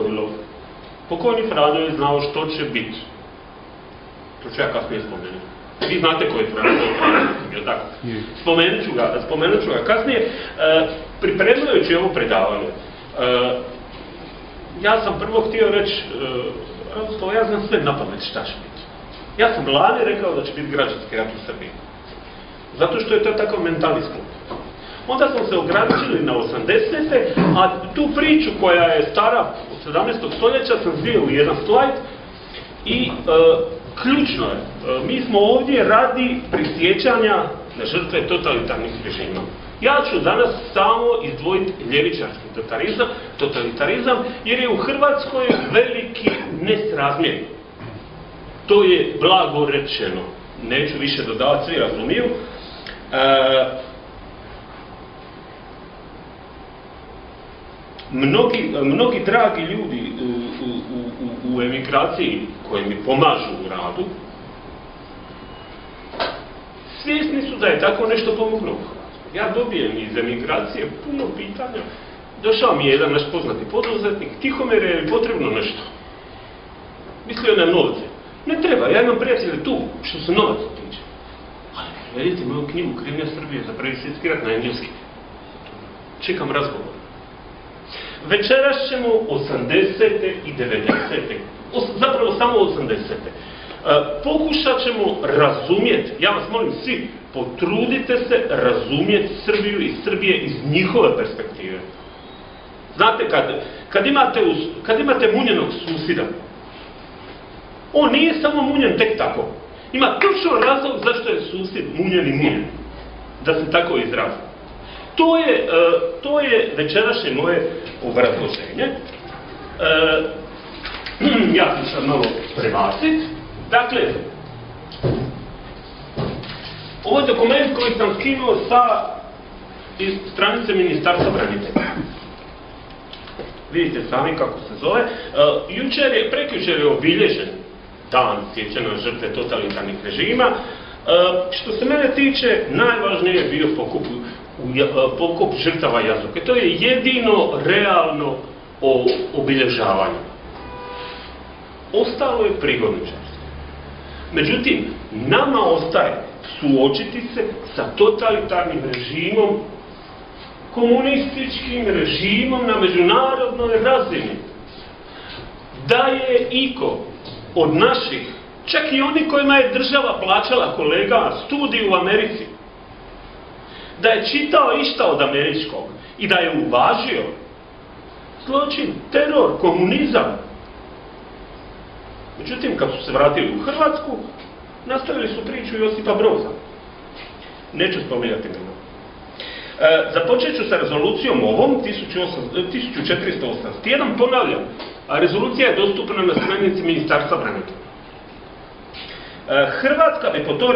dogodilo. Pokojni Franjo je znao što će biti. To ću ja kasnije spomenuti. Vi znate koji je Franjo, jel tako? Spomenut ću ga kasnije. Pripremajući ovo predavanje, ja sam prvo htio reći, ja znam sve napamet šta će biti. Ja sam lani rekao da će biti građanski rat u Srbiji. Zato što je to takav mentalni sklop. Onda smo se ograničili na 80. a tu priču koja je stara od 17. stoljeća sam zvio u jedan slajd i ključno je, mi smo ovdje radi prisjećanja na žrtve totalitarnih režima. Ja ću danas samo izdvojiti ljevičarski totalitarizam, jer je u Hrvatskoj veliki nesrazmjer. To je blago rečeno. Neću više dodavati, svi razumiju. Mnogi dragi ljudi u emigraciji koji mi pomažu u radu, svjesni su da je tako nešto pomoglo. Ja dobijem iz emigracije puno pitanja. Došao mi je jedan naš poznati poduzetnik, Tihomir, je li potrebno nešto? Mislio na novce. Ne treba, ja imam prijatelje tu, što se novac tiče. Ali vedite moju knjigu Krivnja Srbije za Prvi svjetski rat na engleski. Čekam razgovor. Večeras ćemo 80. i 90. Zapravo samo 80. Pokušat ćemo razumjeti, ja vas molim svi, potrudite se razumjeti Srbiju i Srbije iz njihove perspektive. Znate, kad imate munjenog susjeda, on nije samo munjen tek tako. Ima točno razlog zašto je susjed munjen i munjen. Da se tako izrazi. To je večerašnje moje obrazloženje. Ja ću sad malo prebaciti. Dakle, ovo je dokument koji sam skinuo sa stranice Ministarstva branitelja. Vidite sami kako se zove. Prekjučer je obilježen dan sjećanja na žrtve totalitarnih režima. Što se mene tiče, najvažnije je bio pokop žrtava Jazuke. To je jedino realno obilježavanje. Ostalo je prigodničarstvo. Međutim, nama ostaje suočiti se sa totalitarnim režimom, komunističkim režimom na međunarodnoj razini. Da je iko od naših, čak i oni kojima je država plaćala, kolega, studij u Americi, da je čitao išta od američkog i da je uvažio zločin, teror, komunizam. Međutim, kad su se vratili u Hrvatsku, nastavili su priču Josipa Broza. Neću spominjati nema. Započet ću sa rezolucijom ovom, 1481, ponavljam, a rezolucija je dostupna na stranici Ministarstva branitelja. Hrvatska bi po toj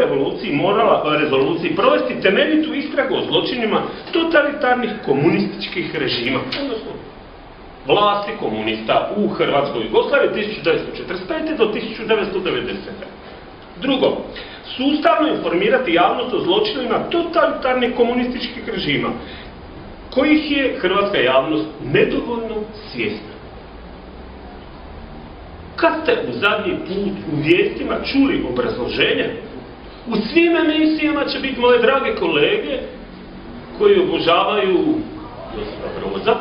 rezoluciji provesti temeljitu istragu o zločinima totalitarnih komunističkih režima, odnosno vlasti komunista u Hrvatskoj Jugoslaviji 1945. do 1990. Drugo, sustavno informirati javnost o zločinima totalitarnih komunističkih režima, kojih je hrvatska javnost nedovoljno svjesna. Kad ste u zadnji put u vijestima čuli obrazloženje, u svim emisijama će biti moje drage kolege koji obožavaju Josipa Broza,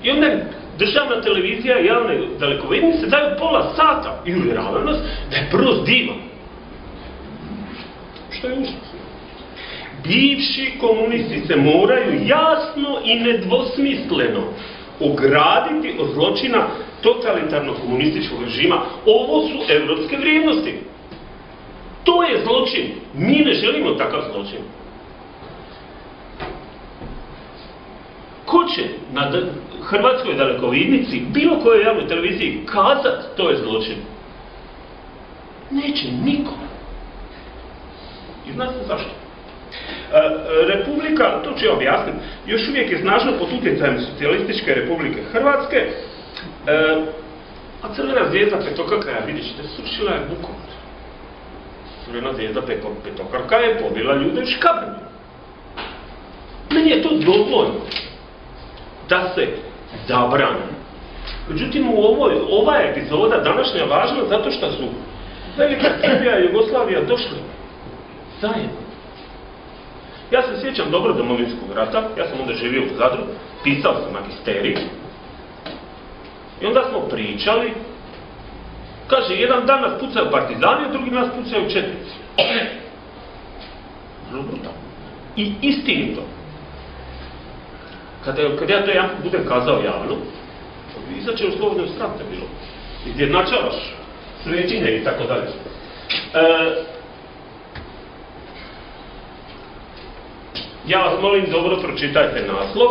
i onda državna televizija i javne dalekovidnice daju pola sata i uvjeravaju nas da je Broz divan. Što je užasno. Bivši komunisti se moraju jasno i nedvosmisleno ograditi od zločina totalitarnog komunističkog režima. Ovo su evropske vrijednosti. To je zločin. Mi ne želimo takav zločin. Ko će na hrvatskoj dalekovidnici, bilo kojoj javnoj televiziji, kazat to je zločin? Neće niko. I znate zašto? Republika, to ću ja objasniti, još uvijek je snažno pod utjecajem Socijalističke Republike Hrvatske, a Crvena zvijezda petokraka, vidjet ćete, srušila je Vukovar. Crvena zvijezda petokraka je pobila ljude u Škabrnju. Meni je to dovoljno da se zabrani Međutim, ova epizoda današnja važna zato što su Velika Srbija i Jugoslavija došli zajedno. Ja se sjećam dobro Domovinskog rata, ja sam onda živio u Zadru, pisao sam magisterij i onda smo pričali, kaže, jedan dan nas pucaju partizani, a drugi nas pucaju četnici. Vrlo brutalno. I istinito. Kad ja to jedan budem kazao javno, izaće u Slobodnoj stranci bilo. Izjednačavaš svećine i tako dalje. Ja vas molim, dobro pročitajte naslov.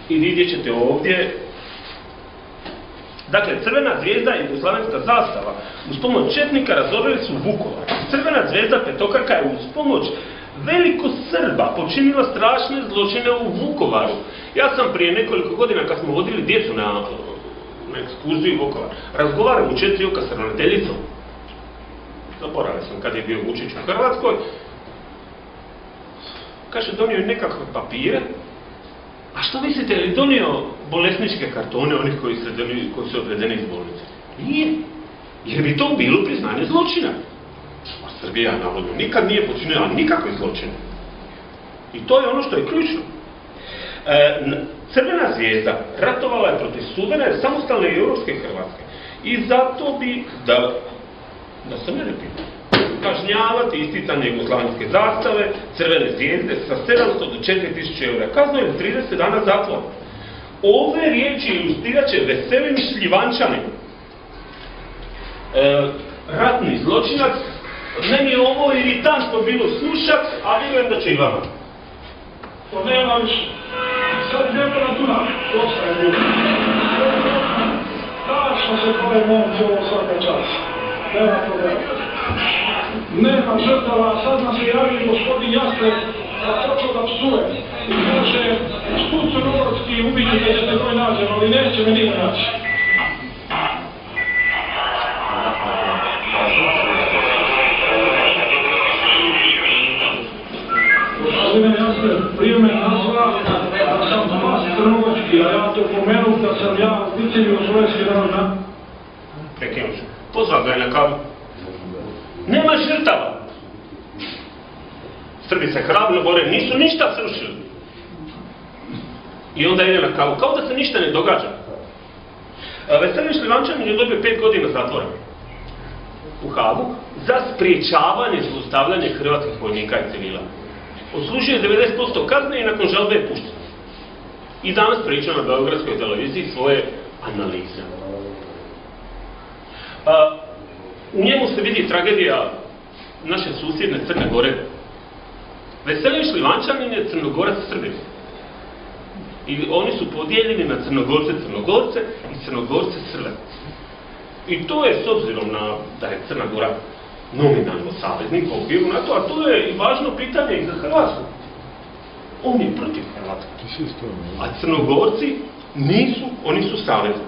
I vidjet ćete ovdje. Dakle, Crvena zvijezda i jugoslavenska zastava uz pomoć četnika razorili su Vukovar. Crvena zvijezda petokraka je uz pomoć velikosrba počinila strašne zločine u Vukovaru. Ja sam prije nekoliko godina, kad smo vodili djecu na ekskurziju u Vukovar, razgovaram u 4 oka s ravnateljicom. Zaboravio sam kad je bio Vučić u Hrvatskoj. Kaže, donio je nekakve papire. A što mislite, je li donio bolesničke kartone onih koji su odvedeni iz bolnice? Nije. Jer bi to bilo priznanje zločina. A Srbija, navodno, nikad nije počinila nikakve zločine. I to je ono što je ključno. Crvena zvijezda ratovala je protiv suverene, samostalne i europske Hrvatske. I zato bi, da se ne pitam, kažnjavati isticanje jugoslavenske zastave, Crvene zvijezde sa 700 do 4000 eura. Kazno je 30 dana zatvora. Ove riječi ilustrirat će Veselin Šljivančanin, ratni zločinac. Meni je ovo iritantno bilo slušat, a vjerujem da će i vama. To nema više. Sad temperatura ostaje ljudi. Tačno se pove momci ovo svaka čas. Nema problema. Nema žrtava, sad nas je javili gospodin Jasper, da počeo da psuje. I kaže, štud crnogorski ubiću da ćete broj nađem, ali neće me nima naći. Gospodine Jasper, prije me nazva da sam spas crnogorski, a ja to pomenuo da sam ja vicilio slovenski narod. Prekinuo ću. Pozvao ga je na kavu. Nema žrtava. Srbi se hrabro bore, nisu ništa srušili. I onda ide na kavu, kao da se ništa ne događa. Veselin Šljivančanin je dobio 5 godina zatvora u Hagu za spriječavanje zlostavljanja hrvatskih vojnika i civila. Odslužio je 90% kazne i nakon žalbe je pušten. I danas priča na Beogradskoj televiziji svoje analize. U njemu se vidi tragedija naše susjedne Crne Gore. Veselin Šljivančanin je Crnogorac Srbin. I oni su podijeljeni na Crnogorce i Crnogorce Srbe. I to je s obzirom na da je Crna Gora nominalno saveznik u okviru NATO, a to je i važno pitanje i za Hrvatsku. On je protiv Hrvatske. A Crnogorci nisu, oni su savezni.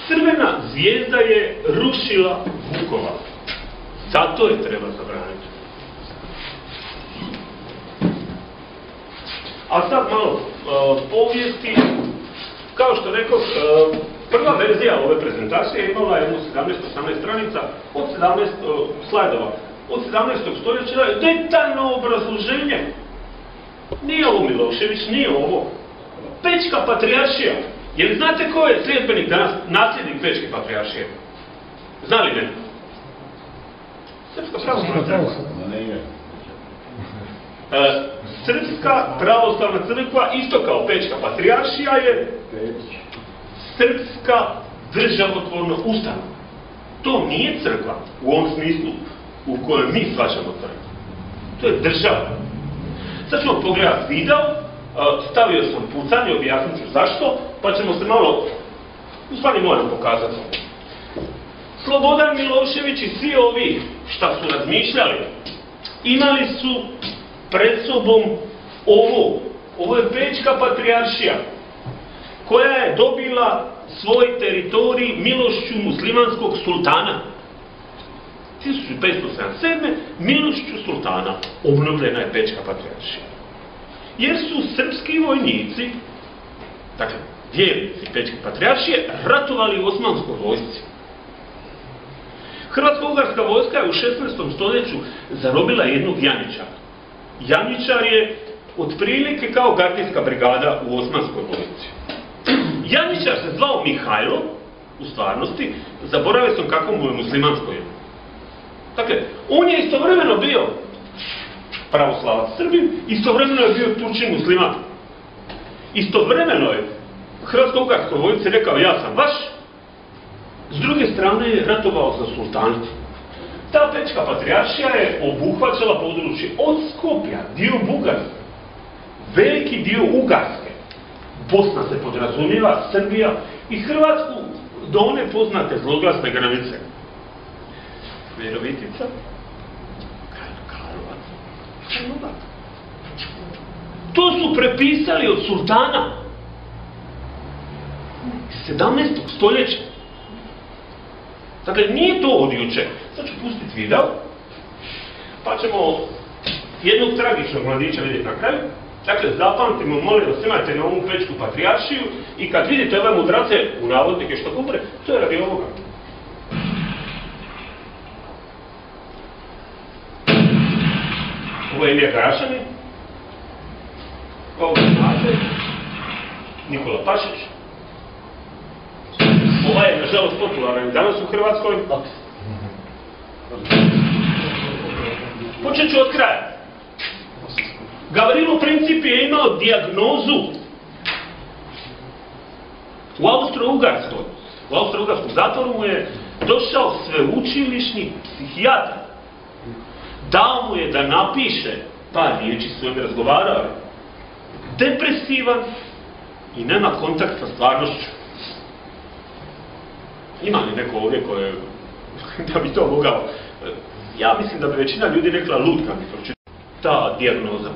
Crvena zvijezda je rušila Vukovar. Zato je treba zabraniti. A sad malo povijesti. Kao što rekao, prva verzija ove prezentacije imala jedno 17-18 stranica od 17 slajdova. Od 17. stoljeća je detaljno obrazloženje. Nije ovo Milošević, nije ovo. Pečka patrijaršija. Je li znate ko je sljedbenik danas, nasljednik Pečke patrijaršije? Zna li ne? Srpska pravoslavna crkva. Srpska pravoslavna crkva, isto kao Pečka patrijaršija, je srpska državotvorna ustanova. To nije crkva u ovom smislu u kojem mi shvaćamo crkvu. To je država. Sad ćemo pogledati video, stavio sam pucanje, objasnit ću zašto, pa ćemo se malo, u stvari moram pokazati. Slobodan Milošević i svi ovi šta su razmišljali, imali su pred sobom ovo je Pečka patrijaršija, koja je dobila svoj teritorij milošću muslimanskog sultana. 1577. milošću sultana obnovljena je Bečka patrijaršija. Jer su srpski vojnici, dakle, vjernici Bečke patrijaršije, ratovali u osmanskoj vojsci. Hrvatsko-ugarska vojska je u 16. stoljeću zarobila jednog janjičara. Janjičar je otprilike kao gardijska brigada u osmanskoj vojsci. Janjičar se zvao Mihajlo, u stvarnosti, zaboravio sam kako mu je muslimansko ime. Dakle, on je istovremeno bio pravoslavac Srbin, istovremeno je bio Turčin musliman. Istovremeno je Hrvatsko-ugarskoj vojsci rekao ja sam vaš, s druge strane je ratovao za sultana. Ta Bečka patrijaršija je obuhvaćala područje od Skopja, dio Bugarske, veliki dio Ugarske, Bosna se podrazumijeva, Srbija i Hrvatsku do one poznate zloglasne granice. Virovitica, Karlovac, Karlovac. To su prepisali od sultana 17. stoljeća. Dakle, nije to od juče. Sad ću pustiti video, pa ćemo jednog tragičnog mladića vidjeti na kraju. Dakle, zapamtimo, molim vas, imajte na ovu Bečku patrijaršiju i kad vidite ove mudrace, u navodnike što govore, to je radi ovoga. Ovo je Ilija Garašanin, ovo je znate, Nikola Pašić. Ovaj je, nažalost, popularan danas u Hrvatskoj. Počet ću od kraja. Gavrilo Princip je imao dijagnozu u Austro-Ugarskoj. U Austro-Ugarskom zatvoru mu je došao sveučilišni psihijatar. Dao mu je da napiše par riječi s kojim razgovarao. Depresivan i nema kontakt sa stvarnošću. Ima li neko ovdje koje da bi to mogao? Ja mislim da bi većina ljudi rekla lud kad bi pročitao ta dijagnoza.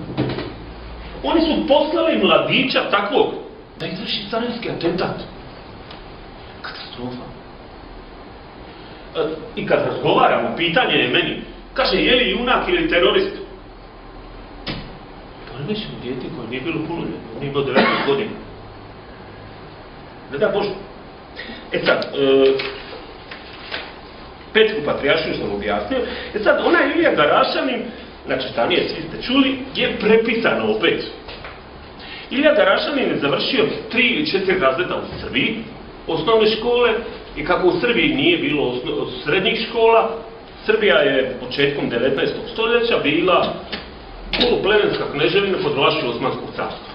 Oni su poslali mladića takvog da izvrši carevski atentat. Katastrofa. I kad razgovaramo, pitanje je meni, kaže, je li junak ili terorist? Poremećeno dijete koje nije bilo punoljetno, nije bilo 19 godina. Ne da Bože. E sad, Bečku patrijaršiju sam objasnio. E sad, onaj Ilija Garašanin, znači stanije, svi ste čuli, je prepisano opet. Ilija Garašanin je završio 3 ili 4 razreda u Srbiji, osnovne škole, i kako u Srbiji nije bilo srednjih škola, Srbija je početkom 19. stoljeća bila poluplemenska kneževina pod vlašću Osmanskog carstva.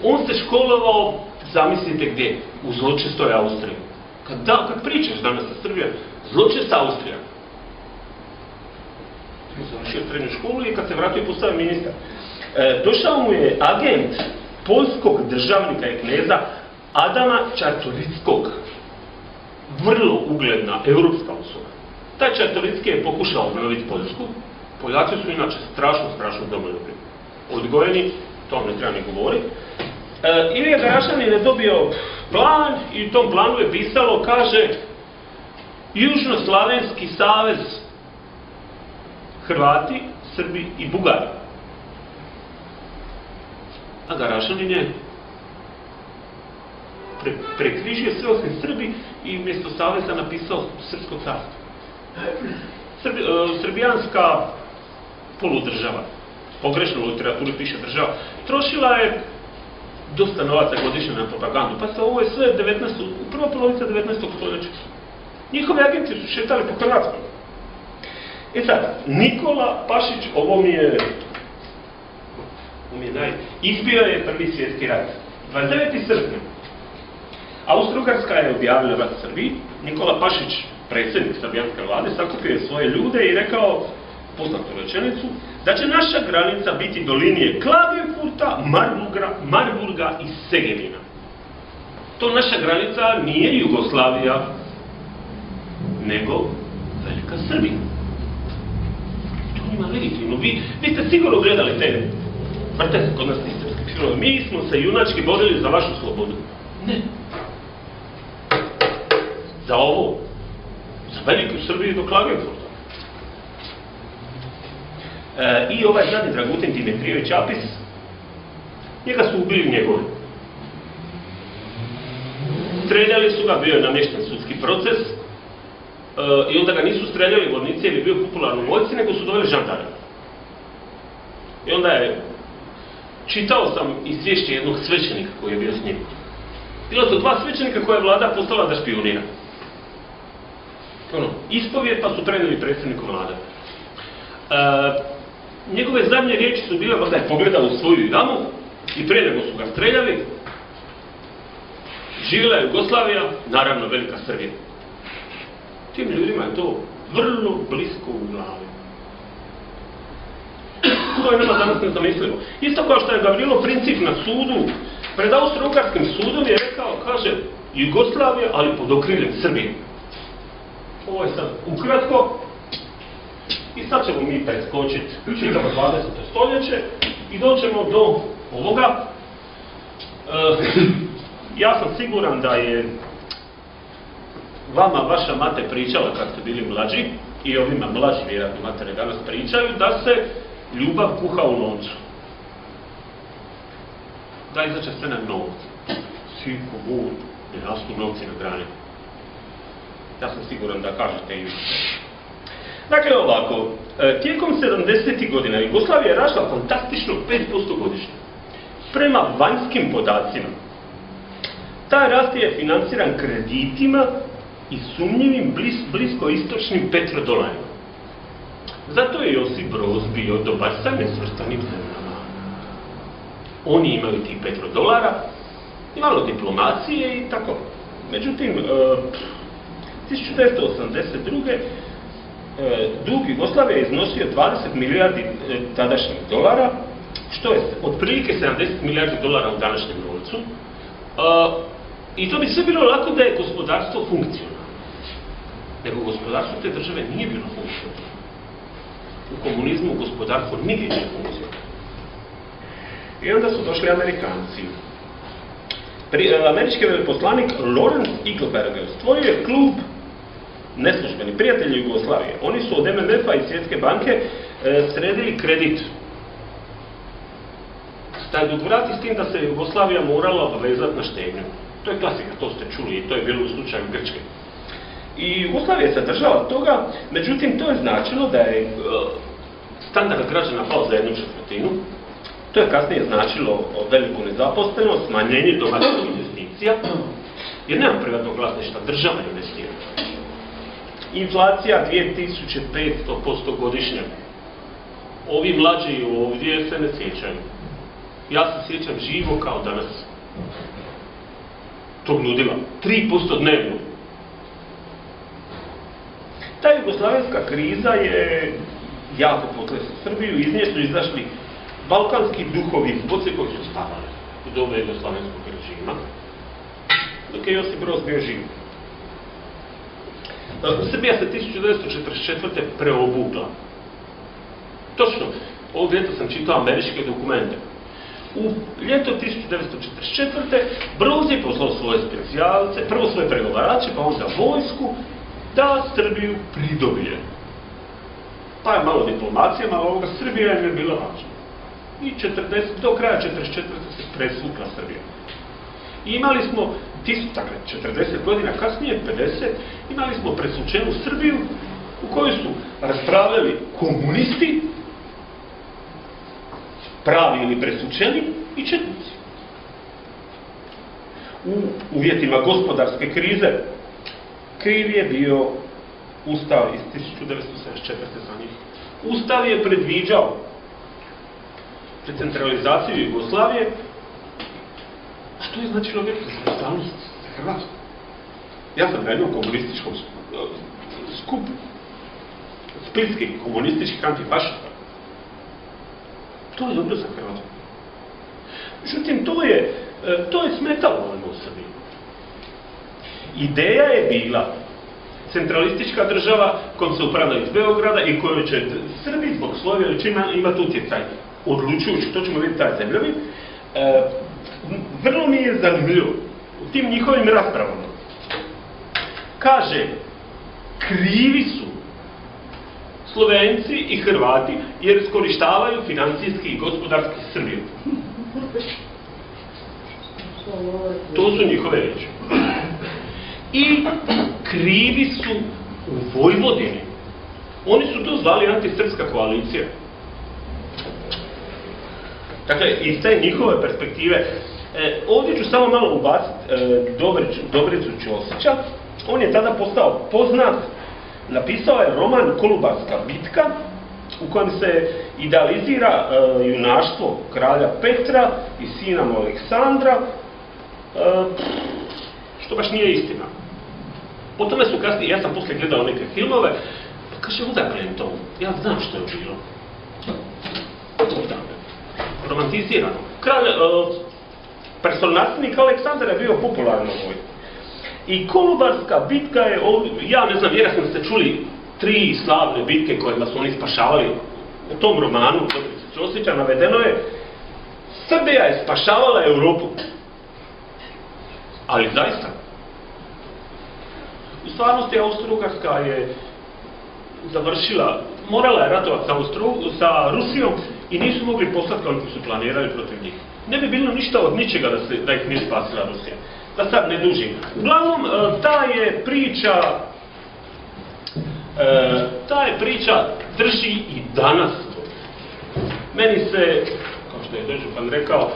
On se školovao, zamislite gdje, u zločestoj Austriji. Kad pričaš danas sa Srbijom, zločesta Austrija. Završio srednju školu i kad se vratio postao ministar. Došao mu je agent poljskog državnika i kneza Adama Čartorickog. Vrlo ugledna evropska osoba. Taj Čartoricki je pokušao obnoviti Poljsku. Poljaci su inače strašno domoljubi. Odgojeni, to vam ne treba ni govoriti. Ilija Garašanin je dobio plan i u tom planu je pisalo, kaže, Južnoslavenski savez, Hrvati, Srbi i Bugari. A Garašanin je prekrižio sve osim Srbi i mjesto saveza napisao Srpsko carstvo. Srbijanska poludržava, pogrešno u literaturi piše država, trošila je dosta novaca godišnje na propagandu. Pa se ovo je sve u prva polovica 19. stoljeća. Njihovi agenti su šetali po Hrvatskoj. I sad, Nikola Pašić, ovo mi je izbio je Prvi svjetski rat. 29. srpnja. Austro-Ugarska je objavila rat Srbiji. Nikola Pašić, predsjednik srbijanske vlade, sakupio je svoje ljude i rekao poznatu rečenicu, da će naša granica biti do linije Klagenfurta, Marburga i Segedina. To naša granica nije Jugoslavija, nego Velika Srbija. To njima legitimno. Vi ste sigurno gledali te vrte kod nas istarski filmove. Mi smo se junački borili za vašu slobodu. Ne. Za ovo. Za Veliku Srbiju do Klagenfurta. I ovaj zadnji Dragutin Dimitrijević Apis, njega su ubili njegovi. Streljali su ga, bio je namješten sudski proces, i onda ga nisu streljali vojnici jer je bio popularno u vojsci, nego su doveli žandarme. I onda je, čitao sam izvješće jednog svećenika koji je bio s njim. Bilo to 2 svećenika koje je vlada poslala da špionira. Ispovijed, pa su prenijeli predsjedniku vlade. Njegove zadnje riječi su bile da je pogledao u svoju jamu i prije nego su ga streljali, živjela je Jugoslavija, naravno Velika Srbija. Tim ljudima je to vrlo blisko u glavi. To je nama danas nezamislivo. Isto kao što je Gavrilo Princip na sudu, pred Austro-Ugarskim sudom je rekao, kaže, Jugoslavija, ali pod okriljem Srbije. Ovo je sad ukratko. I sad ćemo mi preskočiti čitavo 20. stoljeće i doćemo do ovoga. Ja sam siguran da je vama vaša mate pričala kad ste bili mlađi, i ovima mlađi vjerojatno matere danas pričaju, da se ljubav kuha u loncu. Da izaće sve na novci. Siko, bud, ne rastu novci na grani. Ja sam siguran da kažete i vi. Dakle ovako, tijekom 70. godina Jugoslavija je rasla fantastično 5% godišnje. Prema vanjskim podacima, taj rast je financiran kreditima i sumnjivim bliskoistočnim petrodolarima. Zato je Josip Broz bio dobar sa nesvrstanim zemljama. Oni imaju ti petrodolara, malo diplomacije i tako. Međutim, 1982. Dug Jugoslavije je iznosio 20 milijardi tadašnjih dolara, što je otprilike 70 milijardi dolara u današnjem novcu. I to bi sve bilo lako da je gospodarstvo funkcionalno. Nego gospodarstvo te države nije bilo funkcionalno. U komunizmu gospodarstvo nigdje nije funkcionalno. I onda su došli Amerikanci. Američki veleposlanik Lawrence Eagleberger stvorio je klub neslužbeni prijatelji Jugoslavije. Oni su od MMF-a i Svjetske banke sredili kredit. Taj dug vrati s tim da se Jugoslavija morala obavezati na štednju. To je klasika, to ste čuli i to je bilo u slučaju Grčke. I Jugoslavija se držala toga, međutim to je značilo da je standard građana pao za 1/4. To je kasnije značilo veliku nezaposlenost, smanjenje domaćih investicija, jer nema privatnog vlasništva, država investira. Inflacija 2500% godišnje. Ovi mlađi ovdje se ne sjećaju. Ja se sjećam živo kao danas. Tog ludila. 3% dnevno. Ta jugoslavenska kriza je jako potlesla Srbiju. Iz nje su izašli balkanski duhovi iz boce koji su spavali u doba jugoslavenskog režima, dok je Josip Broz bio živ. Srbija se 1944. preobukla. Točno, ovog ljeta sam čitao američke dokumente. U ljeto 1944. Broz je poslao svoje specijalce, prvo svoje pregovarače, pa onda vojsku, da Srbiju pridobije. Pa je malo diplomacija, malo ovoga, Srbija je bila važna. I do kraja 1944. se presvukla Srbija. I imali smo, dakle, 40 godina kasnije, 50, imali smo presvučenu Srbiju u kojoj su raspravljali komunisti, pravi ili presvučeni, i četnici. U uvjetima gospodarske krize kriv je bio Ustav iz 1974. za njih. Ustav je predviđao decentralizaciju Jugoslavije, a što je značilo veliku samostalnost za Hrvatsku. Ja sam na jednom komunističkom skupu, splitskih komunističkih antifašista. To je dobro za Hrvatsku. Međutim, to je smetalo ovome u Srbiji. Ideja je bila centralistička država kojom se upravlja iz Beograda i kojoj će Srbi zbog svoje veličine imati utjecaj. Odlučujući, to ćemo vidjeti taj zemljovid. Vrlo mi je zanimljivo u tim njihovim raspravama. Kaže, krivi su Slovenci i Hrvati, jer iskorištavaju financijski i gospodarski Srbiju. To su njihove reči. I krivi su u Vojvodini. Oni su to zvali antisrpska koalicija. Dakle, iz te njihove perspektive, ovdje ću samo malo ubaciti Dobricu Ćosića. On je tada postao poznat, napisao je roman Kolubarska bitka, u kojem se idealizira junaštvo kralja Petra i sina mu Aleksandra, što baš nije istina. Po tome su kasnije, ja sam poslije gledao neke filmove, pa kaže, odakle je to? Ja znam što je bilo. Romantizirano. Kralj, personarstvenik Aleksandar je bio popularan u vojni. I Kolubarska bitka je, ja ne znam, vjerojatno ste čuli 3 slavne bitke kojima su oni spašavali u tom romanu Dobrice Ćosića, navedeno je Srbija je spašavala Europu. Ali zaista. U stvarnosti Austro-Ugarska je završila, morala je ratovati sa Rusijom i nisu mogli poslati koliko su planirali protiv njih. Ne bi bilo ništa od ničega da ih nije spasila Rusija. Da sad ne dužim. Uglavnom, ta je priča drži i danas. Meni se, kao što je dožupan rekao,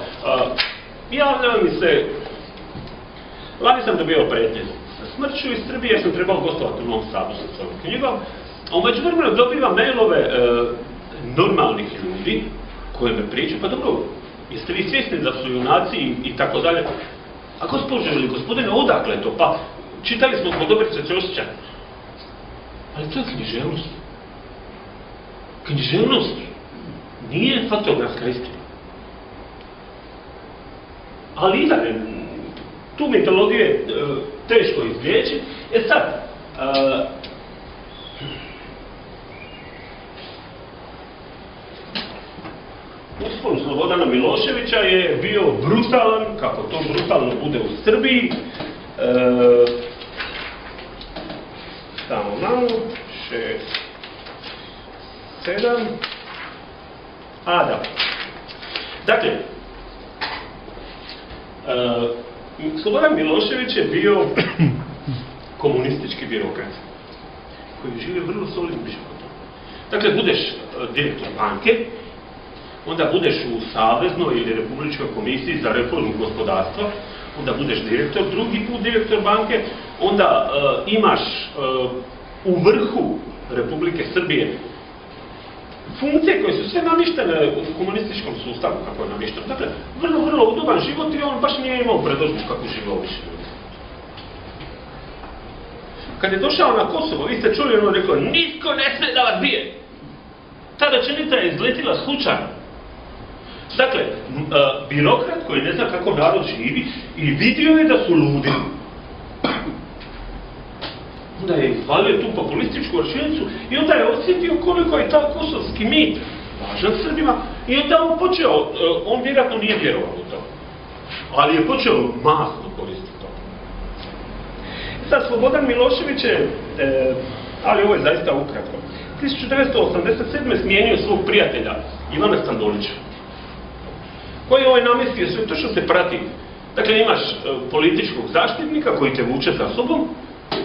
javljaju mi se, lani sam dobio prijetnje sa smrću iz Srbije, jer sam trebao gostovati u Novom Sadu sa svojom knjigom, a u međuvremenu dobivam mailove normalnih ljudi koji me pričaju, pa dobro, jeste vi svjesni da su junaci i tako dalje? A gospodine, odakle to? Pa, čitali smo kod Dobrice Ćosića. Ali to je književnost. Književnost nije faktografska istina. Ali i dalje, tu mitologiju je teško izvjeći. Sad, uspon Slobodana Miloševića je bio brutalan, kako to brutalno bude u Srbiji. Samo malo, 6, 7, da. Dakle, Slobodan Milošević je bio komunistički birokrat, koji žive vrlo solidnim životom. Dakle, budeš direktor banke, onda budeš u Saveznoj ili Republičkoj komisiji za reformu gospodarstva, onda budeš direktor, drugi put direktor banke, onda imaš u vrhu Republike Srbije funkcije koje su sve namještene u komunističkom sustavu, kako je namješteno. Dakle, vrlo, vrlo udoban život i on baš nije imao predodžbu kako žive obični ljudi. Kad je došao na Kosovo, vi ste čuli, ono rekao, nitko ne sme da vas bije. Ta rečenica je izletila slučajno. Dakle, birokrat koji ne zna kako narod živi i vidio je da su ludi. Onda je izvalio tu populističku rečenicu i onda je osjetio koliko je taj kosovski mit važan Srbima i onda on počeo, on vjerojatno nije vjerovao u to, ali je počeo masno koristiti to. Sad, Slobodan Milošević je, ali ovo je zaista ukratko, 1987. smijenio svog prijatelja Ivana Standolića, koji je namjestio sve to što se prati. Dakle, imaš političkog zaštitnika koji te vuče za sobom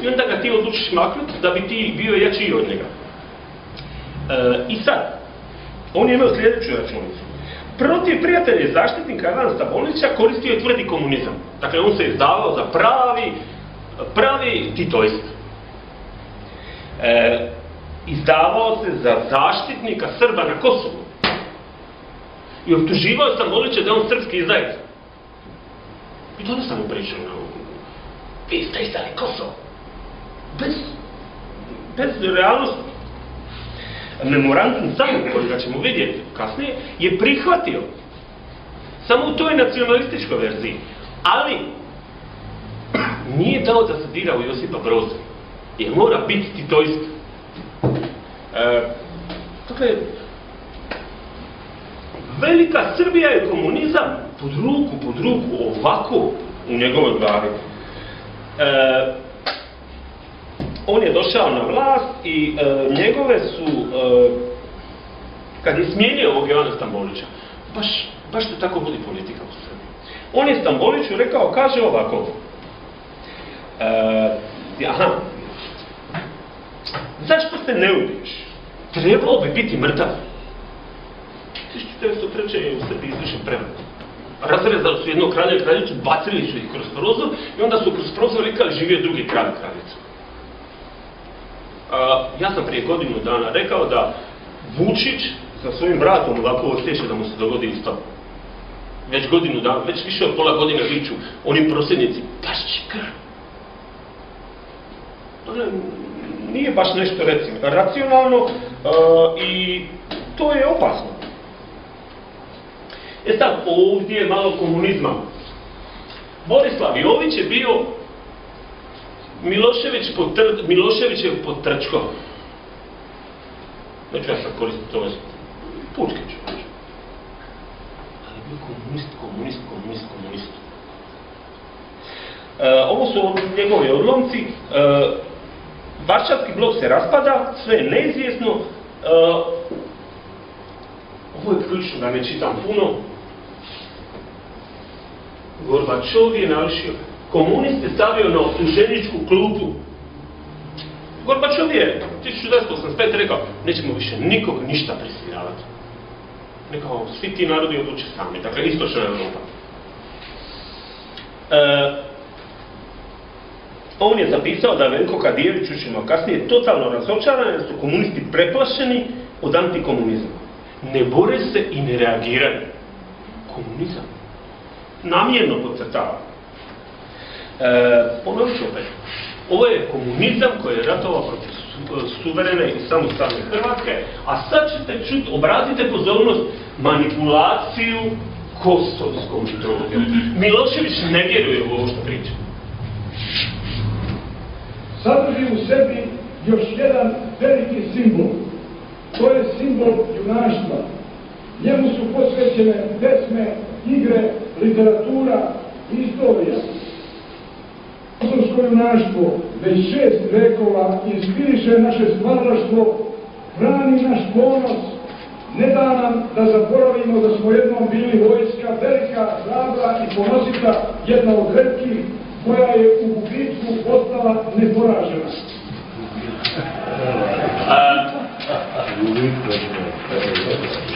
i onda ga ti odlučiš maknuti da bi ti bio jačiji od njega. I sad, on je imao sljedeću računicu. Protiv prijatelja zaštitnika Ivana Stambolića koristio je tvrdi komunizam. Dakle, on se izdavao za pravi titoist. Izdavao se za zaštitnika Srba na Kosovu. I optuživao Stambolića da je on srpski izdajca. I to sam mu pričao na ovom. Vi ste izdali Kosovo. Bez realnosti. Memorandum sam, koji ga ćemo vidjeti kasnije, je prihvatio. Samo u toj nacionalističkoj verziji. Ali, nije dao da se dira u Josipa Broza. Jer mora biti titoist. Dakle, velika Srbija je komunizam pod ruku, ovako u njegovoj glavi. on je došao na vlast i njegove su, kad je smijenio ovog Ivana Stambolića, baš se tako vodi politika u Srbiji. On je Stamboliću rekao, kaže ovako, zašto se ne ubiješ? Trebalo bi biti mrtav. 1903. je u Srbiji izvršen prevrat. Razrezali su jednog kralja i kraljicu, bacili su ih kroz prozor i onda su kroz prozor rekali živio drugi kralj i kraljica. Ja sam prije godinu dana rekao da Vučić sa svojim bratom ovako osjeća da mu se dogodi isto. Već godinu dana, već više od pola godine viču oni prosjednici, pašće krv. Nije baš nešto racionalno i to je opasno. Sad, ovdje je malo komunizma. Borislav Jović je bio Miloševićev potrčko. Neću ja sad koristiti ovo, pučke ću reći. Ali je bio komunist. Ovo su njegovi odlomci. Varšavski blok se raspada, sve je neizvjesno. Ovo je ključno, da ne čitam puno. Gorbačov je navršio, komuniste stavio na optuženičku klupu. Gorbačov je 1985. rekao, nećemo više nikog ništa prisiljavati. Nekao, svi ti narodi odluče sami, dakle istočna Evropa. On je zapisao da Veljko Kadijević, učimo kasnije, totalno razočaran jer su komunisti preplašeni od antikomunizma. Ne bore se i ne reagiraju. Komunizam. Namjerno podcrtava. Ponovit ću opet. Ovo je komunizam koji je ratovao protiv suverene i samostalne Hrvatske, a sad ćete čuti, obratite pozornost, manipulaciju kosovskom drogom. Milošević ne vjeruje u ovo što priča. Sadrži u sebi još jedan veliki simbol. To je simbol junaštva. Njemu su posvećene pesme, igre, literatura i istorija. Kosovsko junaštvo već 6 vekova inspiriše naše stvaralaštvo, hrani naš ponos, ne da nam da zaboravimo da smo jednom bili vojska, velika, hrabra i ponosita, jedna od retkih koja je u gubitku postala neporažena.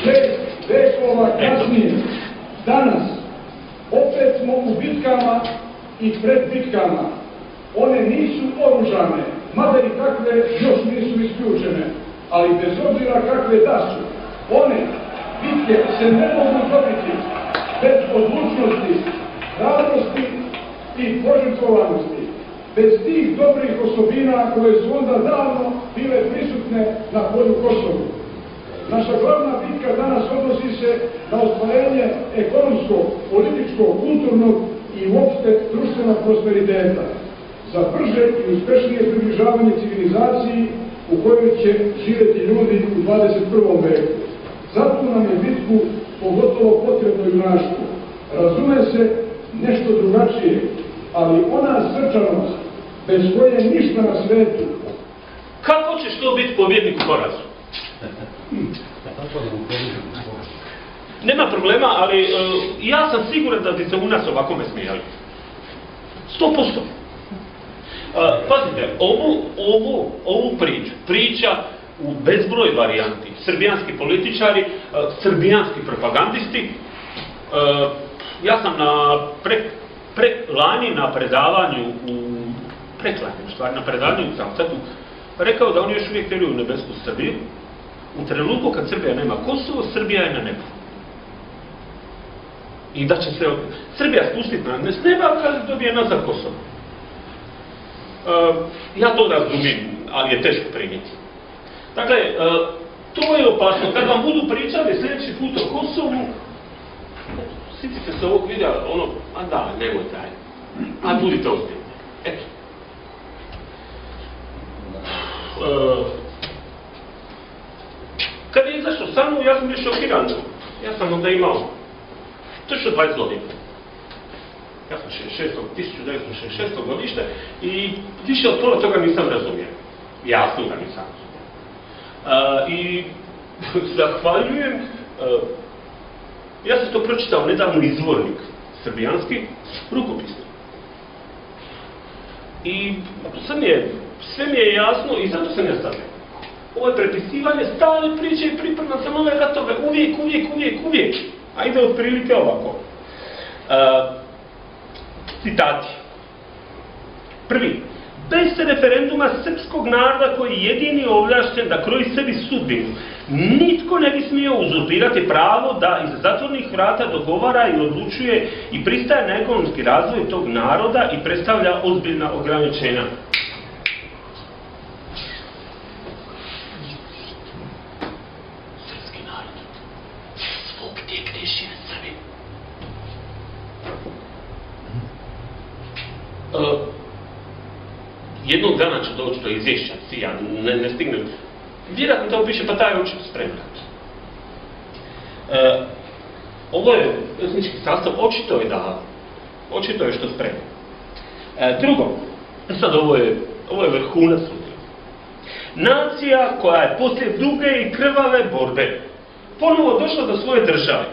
6 vekova kasnije, danas, opet smo u bitkama i pred bitkama. One nisu oružane, mada i kakve još nisu isključene, ali bez obzira kakve da su, one bitke se ne mogu dobiti bez odlučnosti, hrabrosti i požrtvovanosti, bez tih dobrih osobina koje su onda davno bile prisutne na polju Kosovu. Naša glavna bitka danas odnosi se na ostvarenje ekonomskog, političkog, kulturnog i uopšte društvenog prosperiteta, za brže i uspešnije približavanje civilizaciji u kojoj će živjeti ljudi u 21. veku. Zato nam je bitku pogotovo potrebno junaštvo. Razume se nešto drugačije, ali ona srčanost bez koje ništa na svetu. Kako ćeš to biti pobjednik u porazu? Nema problema, ali ja sam siguran da bi se u nas ovako me smijali. 100%. Pazite, ovu priča u bezbroj varijanti. Srbijanski političari, srbijanski propagandisti. Ja sam lani na predavanju na predavanju u Cavtatu rekao da oni još uvijek vjeruju u nebesku Srbiju. U trenutku kad Srbija nema Kosovo, Srbija je na nebu. I da će se Srbija spustiti na neba kad dobije nazad Kosovo. Ja to razumijem, ali je teško primiti. Dakle, to je opasno. Kad vam budu pričali sljedeći put o Kosovu, sjetite se ovog videa, a da, nemoj taj. A budite ozbiljni. Eto. Kad je izašao sa mnom, ja sam bio šokiran. Ja sam onda imao točno 20 godina. Ja sam 1966. godište i više od pola toga nisam razumio. jasnu renesansu. I zahvaljujem, ja sam to pročitao nedavno izvornik srbijanski, rukopisni. I sve mi je jasno i zato se ne stavljam. Ovo je prepisivanje stale priče i priprema za nove ratove, uvijek. A ide otprilike ovako. Citati. Prvi. Bez referenduma srpskog naroda koji je jedini ovlašten da kroji sebi sudbinu, nitko ne bi smio uzurpirati pravo da iza zatvornih vrata dogovara i odlučuje i pristaje na ekonomski razvoj tog naroda i predstavlja ozbiljna ograničenja. Srpski narod svugdje gdje žive Srbi. Jednog dana ću doći do izvješća, ja ne stignem. Vjerojatno to piše, pa taj je očito spreman. Ovo je etnički sastav, očito je što spreman. Drugo, sad ovo je vrhunac sutra. Nacija koja je poslije duge i krvave borbe ponovo došla do svoje države.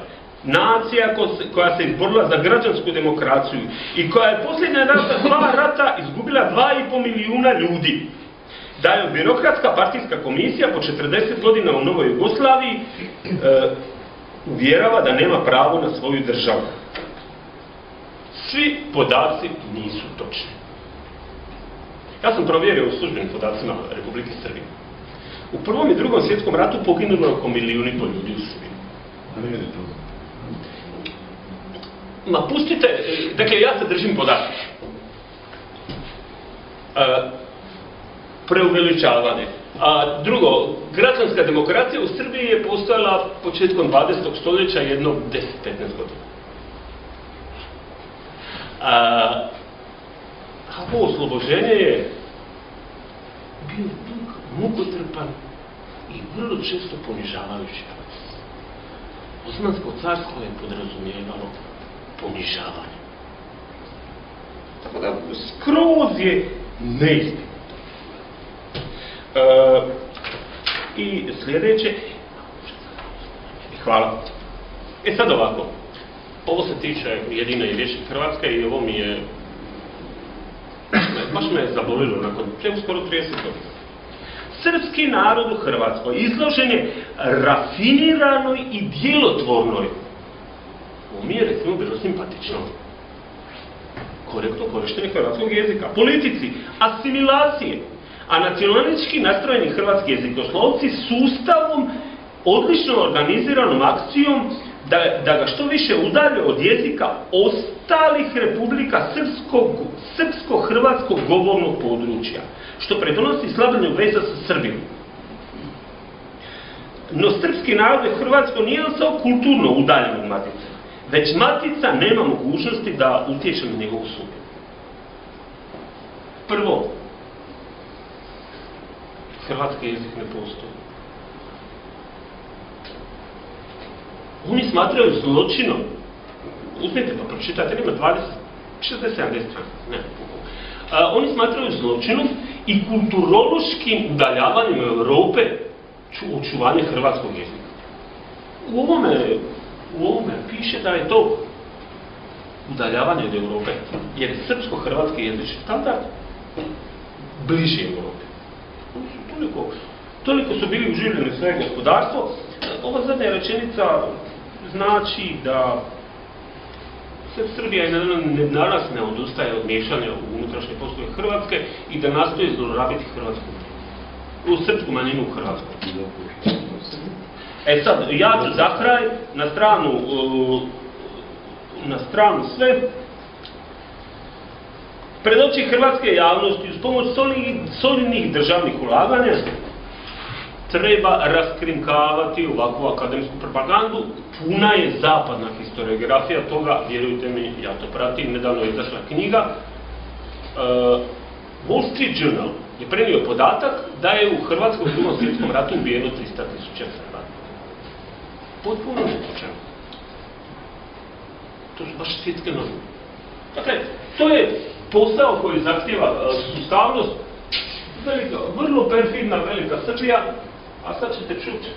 Nacija koja se izborila za građansku demokraciju i koja je posljednja dva rata izgubila 2,5 milijuna ljudi. Da je birokratska partijska komisija po 40 godina u Novoj Jugoslaviji uvjerava da nema pravo na svoju državu. Svi podaci nisu točni. Ja sam provjerio u službenim podacima Republike Srbije. U Prvom i Drugom svjetskom ratu poginulo je oko 1,5 milijuna ljudi u Srbiji. Ma pustite, dakle ja se držim podataka. Preuveličavanje. Drugo, građanska demokracija u Srbiji je postojala početkom 20. stoljeća jedno 10-15 godina. Ovo oslobođenje je bio dug, mukotrpan i vrlo često ponižavajući proces. Osmansko carstvo je podrazumijevalo ponižavanje. Tako da skroz je neistinito. I sljedeće. Hvala. Sad ovako. Ovo se tiče jedine i riječi Hrvatske i ovo mi je baš me je zabolilo nakon skoro 30 godina. Srpski narod u Hrvatskoj izložen je rafiniranoj i djelotvornoj, ovo mi je recimo bilo simpatično, korektno korištenje hrvatskog jezika, politici, asimilacije, a nacionalistički nastrojeni hrvatski jezikoslovci sustavom, odlično organiziranom akcijom da ga što više udalje od jezika ostalih republika srpsko-hrvatskog govornog područja, što predonosi slabljenju veza sa Srbijom. No srpski narod u Hrvatskoj nije samo kulturno udaljen od matice, već matica nema mogućnosti da utječe na njegovu sudbinu. Prvo, hrvatski jezik ne postoji. Oni smatraju zločinom, uzmite pa pročitajte, ima 20, 60, 70 ne, oni smatraju zločinom i kulturološkim udaljavanjem Europe očuvanje hrvatskog jezika. U ovome piše da je to udaljavanje od Europe, jer je srpsko-hrvatski jezični standard bliži Europe. Oni su toliko su bili uživljeni u svoje gospodarstvo. Ova zadnja rečenica znači da se Srbija i danas ne odustaje od miješanja u unutrašnje poslove Hrvatske i da nastoji zlorabiti srpsku manjinu u Hrvatskoj. Sad, ja ću za kraj na stranu sve. Pred oči hrvatske javnosti uz pomoć solidnih državnih ulaganja treba raskrinkavati ovakvu akademsku propagandu. Puna je zapadna historiografija toga, vjerujte mi, ja to pratim, nedavno je izašla knjiga. Wall Street Journal je prenio podatak da je u Hrvatskom Drugom svjetskom ratu ubijeno 300.000 Srba. Potpuno netočno. To su baš svjetske novine. Dakle, to je posao koji zahtjeva sustavnost, velika, vrlo perfidna velika Srbija, a sad ćete čuti